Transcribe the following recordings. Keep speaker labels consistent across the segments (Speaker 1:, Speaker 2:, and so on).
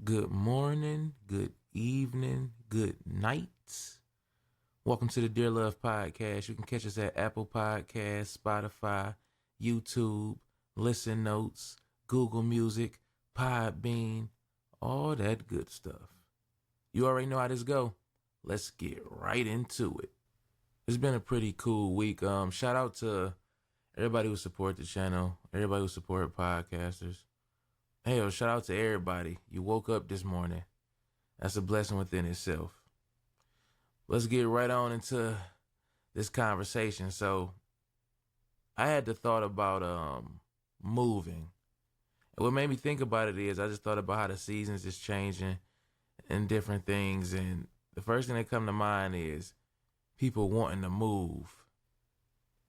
Speaker 1: Good morning, good evening, good night. Welcome to the Dear Love Podcast. You can catch us at Apple Podcasts, Spotify, YouTube, Listen Notes, Google Music, Podbean, all that good stuff. You already know how this go. Let's get right into it. It's been a pretty cool week. Shout out to everybody who support the channel, everybody who support podcasters. Hey, shout out to everybody. You woke up this morning. That's a blessing within itself. Let's get right on into this conversation. So I had the thought about moving. And what made me think about it is I just thought about how the seasons is changing and different things. And the first thing that come to mind is people wanting to move.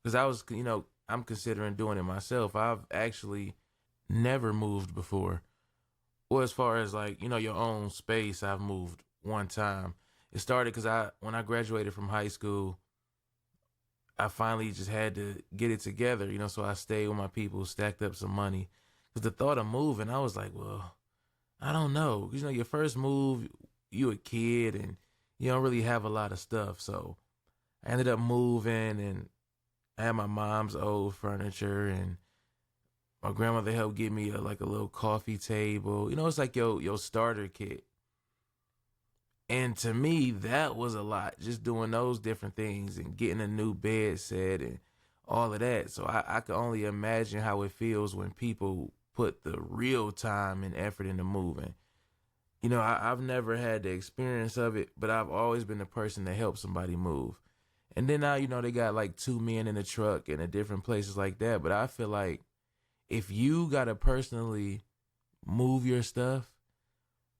Speaker 1: Because I'm considering doing it myself. I've actually never moved before. Well, as far as your own space, I've moved one time. It started because when I graduated from high school, I finally just had to get it together, so I stayed with my people, stacked up some money. Because the thought of moving, I was like, well, I don't know. Because, your first move, you a kid and you don't really have a lot of stuff. So I ended up moving and I had my mom's old furniture and my grandmother helped get me a little coffee table. It's like your starter kit. And to me, that was a lot, just doing those different things and getting a new bed set and all of that. So I could only imagine how it feels when people put the real time and effort into moving. I've never had the experience of it, but I've always been the person to help somebody move. And then now, they got two men in the truck and at different places like that. But I feel like if you got to personally move your stuff,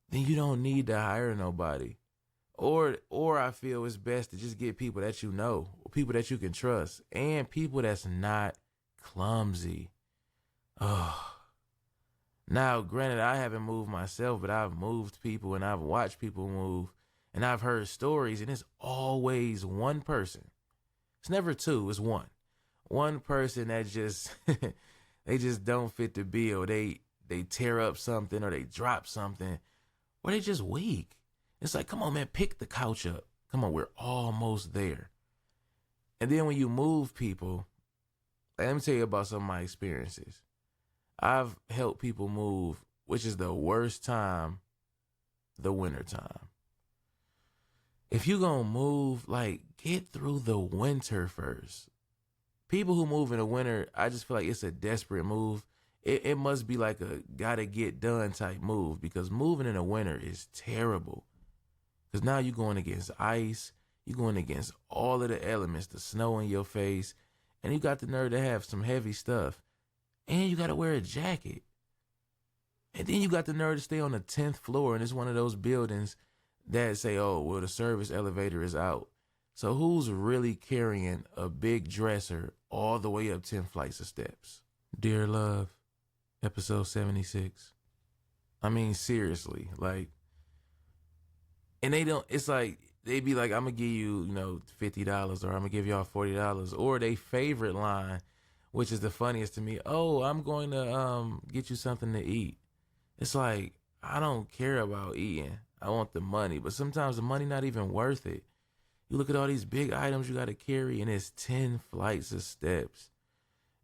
Speaker 1: then you don't need to hire nobody. Or I feel it's best to just get people that you know, people that you can trust, and people that's not clumsy. Oh. Now, granted, I haven't moved myself, but I've moved people and I've watched people move and I've heard stories, and it's always one person. It's never two, it's one. One person that just they just don't fit the bill. They tear up something or they drop something or they just weak. It's like, come on, man, pick the couch up. Come on, we're almost there. And then when you move people, let me tell you about some of my experiences. I've helped people move, which is the worst time, the winter time. If you gonna move, get through the winter first. People who move in the winter, I just feel like it's a desperate move. It must be like a gotta get done type move, because moving in the winter is terrible. Because now you're going against ice, you're going against all of the elements, the snow in your face, and you got the nerve to have some heavy stuff. And you got to wear a jacket. And then you got the nerve to stay on the 10th floor, and it's one of those buildings that say, oh, well, the service elevator is out. So who's really carrying a big dresser all the way up 10 flights of steps? Dear Love, episode 76. I mean, seriously, and it's like, they be like, I'm going to give you, $50 or I'm going to give y'all $40. Or they favorite line, which is the funniest to me. Oh, I'm going to get you something to eat. It's like, I don't care about eating. I want the money. But sometimes the money not even worth it. You look at all these big items you got to carry, and it's 10 flights of steps.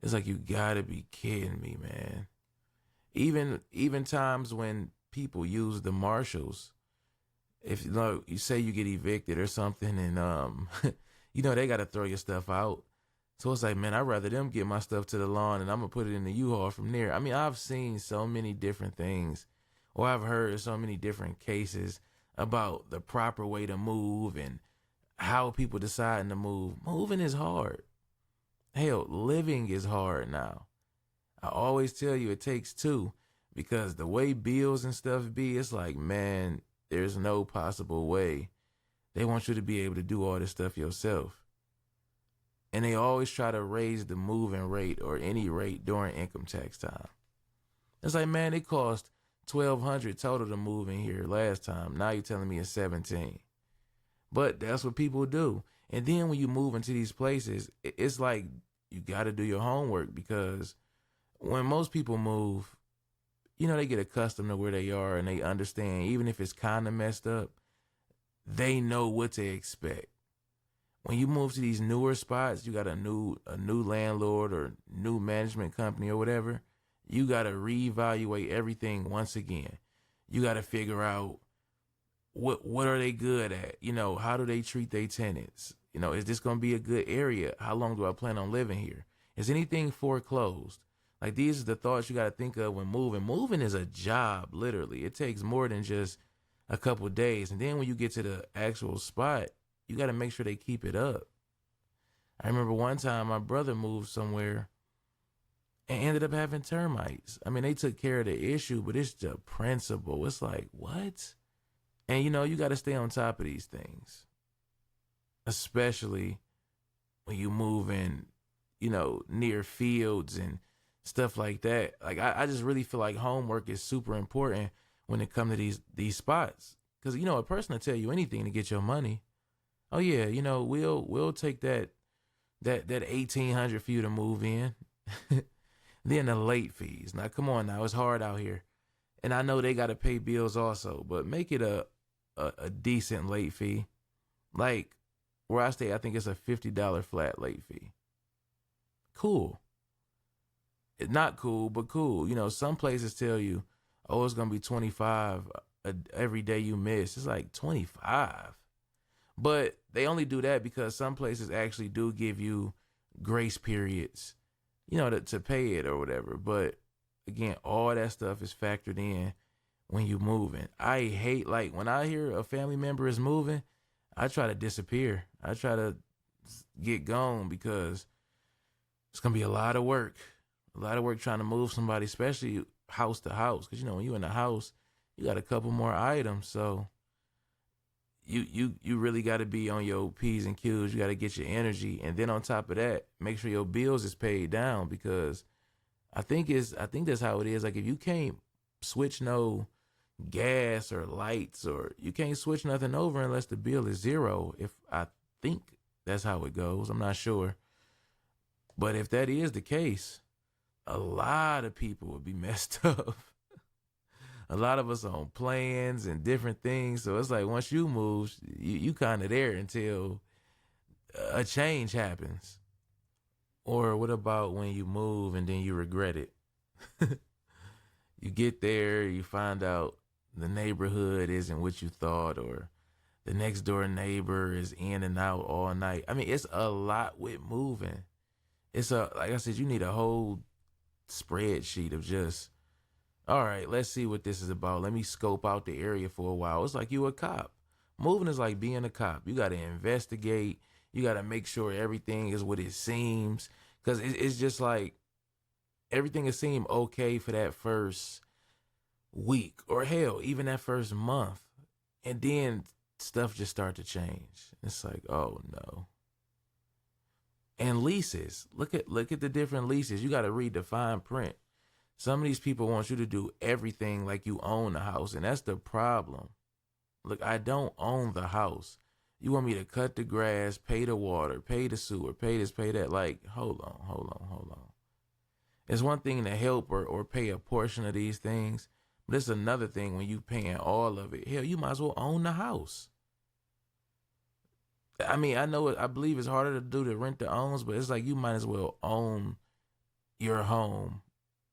Speaker 1: It's like, you got to be kidding me, man. Even times when people use the marshals, if you say you get evicted or something, and they got to throw your stuff out. So it's like, man, I'd rather them get my stuff to the lawn and I'm going to put it in the U-Haul from there. I mean, I've seen so many different things, or I've heard so many different cases about the proper way to move and how people decide to move. Moving is hard. Hell, living is hard now. I always tell you it takes two, because the way bills and stuff be, it's like, man, there's no possible way. They want you to be able to do all this stuff yourself. And they always try to raise the moving rate or any rate during income tax time. It's like, man, it cost $1,200 total to move in here last time. Now you're telling me it's $17. But that's what people do. And then when you move into these places, it's like you got to do your homework, because when most people move, they get accustomed to where they are and they understand, even if it's kind of messed up, they know what to expect. When you move to these newer spots, you got a new landlord or new management company or whatever, you got to reevaluate everything once again. You got to figure out what are they good at? How do they treat their tenants? Is this going to be a good area? How long do I plan on living here? Is anything foreclosed? Like, these are the thoughts you got to think of when moving. Moving is a job, literally. It takes more than just a couple of days. And then when you get to the actual spot, you got to make sure they keep it up. I remember one time my brother moved somewhere and ended up having termites. I mean, they took care of the issue, but it's the principle. It's like, what? And you got to stay on top of these things, especially when you move in, near fields and stuff like that. Like, I just really feel like homework is super important when it comes to these spots. Because, a person will tell you anything to get your money. Oh yeah, we'll take that 1,800 for you to move in. Then the late fees. Now come on now, it's hard out here. And I know they gotta pay bills also, but make it a decent late fee. Like where I stay, I think it's a $50 flat late fee. Cool. It's not cool, but cool. Some places tell you, oh, it's gonna be 25 every day you miss. It's like 25. But they only do that because some places actually do give you grace periods, to pay it or whatever. But again, all that stuff is factored in when you moving. I hate, like, when I hear a family member is moving, I try to disappear. I try to get gone because it's going to be a lot of work. A lot of work trying to move somebody, especially house to house. Because, when you're in a house, you got a couple more items. So you really got to be on your P's and Q's. You got to get your energy. And then on top of that, make sure your bills is paid down, because I think that's how it is. Like, if you can't switch no gas or lights, or you can't switch nothing over unless the bill is zero. I think that's how it goes. I'm not sure. But if that is the case, a lot of people would be messed up. A lot of us on plans and different things. So it's like, once you move, you kind of there until a change happens. Or what about when you move and then you regret it? You get there, you find out the neighborhood isn't what you thought, or the next door neighbor is in and out all night. I mean, it's a lot with moving. Like I said, you need a whole spreadsheet of just, all right, let's see what this is about. Let me scope out the area for a while. It's like you a cop. Moving is like being a cop. You got to investigate. You got to make sure everything is what it seems. Because it's just like, everything will seem okay for that first week, or hell, even that first month. And then stuff just start to change. It's like, oh no. And leases. Look at the different leases. You got to read the fine print. Some of these people want you to do everything like you own the house, and that's the problem. Look, I don't own the house. You want me to cut the grass, pay the water, pay the sewer, pay this, pay that. Like, hold on. It's one thing to help or pay a portion of these things, but it's another thing when you paying all of it. Hell, you might as well own the house. I mean, I believe it's harder to do to rent to owns, but it's like you might as well own your home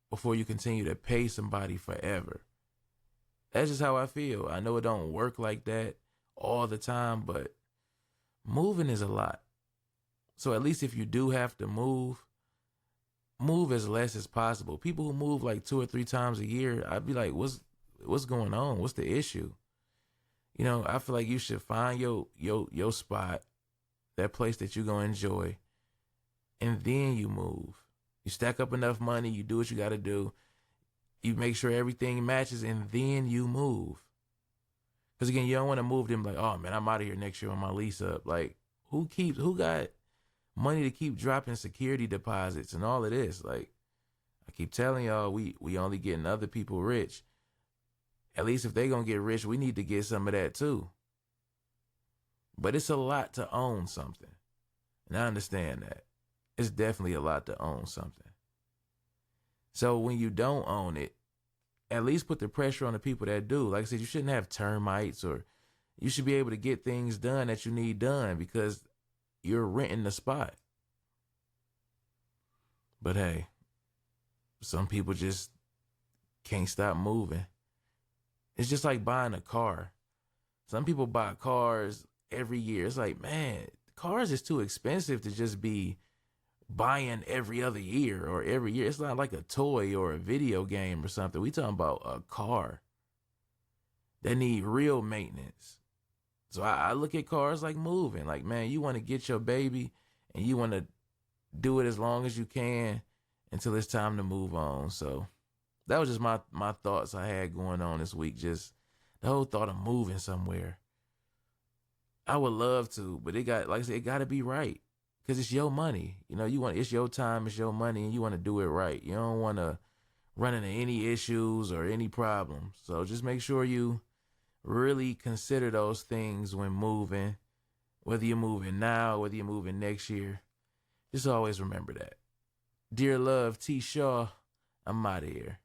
Speaker 1: before you continue to pay somebody forever. That's just how I feel. I know it don't work like that all the time, but moving is a lot. So at least if you do have to move as less as possible. People who move like 2 or 3 times a year, I'd be like, what's going on? What's the issue? I feel like you should find your spot, that place that you're gonna enjoy, and then you move. You stack up enough money, you do what you gotta do, you make sure everything matches, and then you move. Because again, you don't want to move them like, oh man, I'm out of here next year when my lease up. Like, who got money to keep dropping security deposits and all of this? Like, I keep telling y'all, we only getting other people rich. At least if they gonna get rich, we need to get some of that too. But it's a lot to own something. And I understand that. It's definitely a lot to own something. So when you don't own it, at least put the pressure on the people that do. Like I said, you shouldn't have termites, or you should be able to get things done that you need done because you're renting the spot. But hey, some people just can't stop moving. It's just like buying a car. Some people buy cars every year. It's like, man, cars is too expensive to just be buying every other year or every year. It's not like a toy or a video game or something. We talking about a car that need real maintenance. So I look at cars like moving. Like, man, you want to get your baby and you want to do it as long as you can until it's time to move on. So that was just my thoughts I had going on this week. Just the whole thought of moving somewhere. I would love to, but it got, like I said, it got to be right because it's your money. You know, it's your time, it's your money, and you want to do it right. You don't want to run into any issues or any problems. So just make sure you really consider those things when moving, whether you're moving now, whether you're moving next year. Just always remember that. Dear love, T. Shaw, I'm out of here.